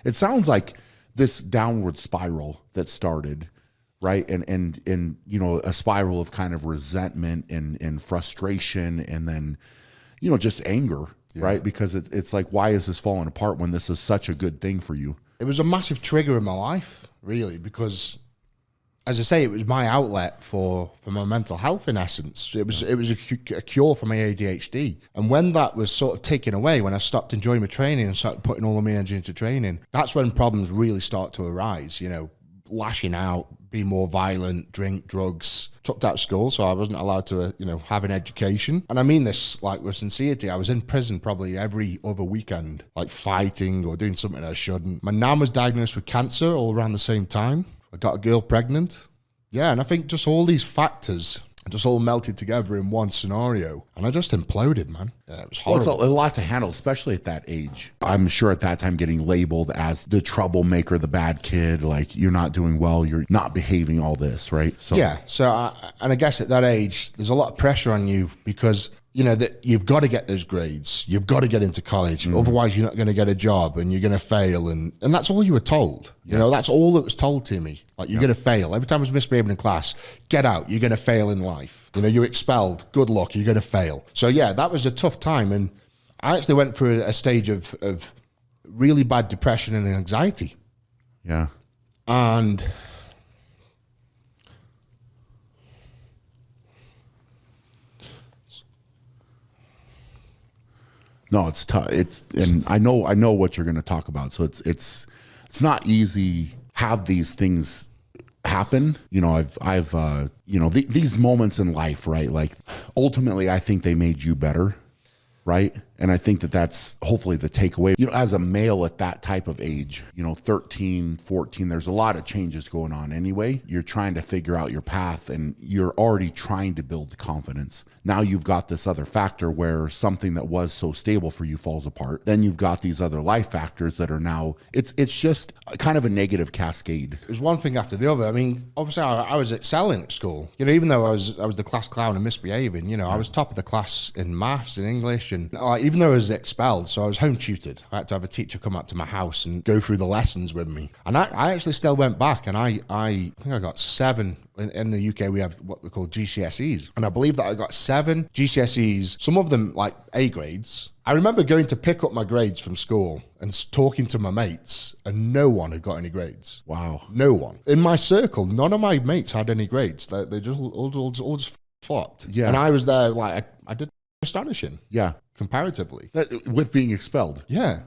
It sounds like this downward spiral that started, right? And you know, a spiral of kind of resentment and frustration, and then, you know, just anger, right? Because it's like, why is this falling apart when this is such a good thing for you? It was a massive trigger in my life, really, because, as I say, it was my outlet for my mental health. In essence, it was a cure for my ADHD. And when that was sort of taken away, when I stopped enjoying my training and started putting all of my energy into training, that's when problems really start to arise. You know, lashing out, being more violent, drink, drugs. Chucked out of school, so I wasn't allowed to, you know, have an education. And I mean this like with sincerity. I was in prison probably every other weekend, like fighting or doing something I shouldn't. My nan was diagnosed with cancer all around the same time. I got a girl pregnant. Yeah, and I think just all these factors just all melted together in one scenario. And I just imploded, man. Yeah, it was horrible. Well, it's a lot to handle, especially at that age. I'm sure at that time getting labeled as the troublemaker, the bad kid, like you're not doing well, you're not behaving, all this, right? So yeah, and I guess at that age, there's a lot of pressure on you because, you know, that you've got to get those grades. You've got to get into college. Otherwise, you're not going to get a job and you're going to fail. And that's all you were told. Yes. You know, that's all that was told to me. Like, you're going to fail. Every time I was misbehaving in class, get out. You're going to fail in life. You know, you're expelled. Good luck. You're going to fail. So, yeah, that was a tough time. And I actually went through a stage of really bad depression and anxiety. Yeah. And no, it's tough. And I know what you're going to talk about. So it's not easy have these things happen. You know, I've you know, these moments in life, right? Like ultimately I think they made you better, right? And I think that's hopefully the takeaway. You know, as a male at that type of age, you know, 13, 14, there's a lot of changes going on anyway. You're trying to figure out your path and you're already trying to build confidence. Now you've got this other factor where something that was so stable for you falls apart. Then you've got these other life factors that are now, it's just kind of a negative cascade. It was one thing after the other. I mean, obviously I was excelling at school. You know, even though I was the class clown and misbehaving, you know, I was top of the class in maths and English, and even though I was expelled, so I was home tutored. I had to have a teacher come up to my house and go through the lessons with me. And I actually still went back, and I think I got 7. In the UK, we have what we call GCSEs. And I believe that I got 7 GCSEs, some of them like A grades. I remember going to pick up my grades from school and talking to my mates, and no one had got any grades. Wow. No one. In my circle, none of my mates had any grades. They just all just flopped. Yeah. And I was there, like, I did astonishing. Yeah. Comparatively. With being expelled. Yeah.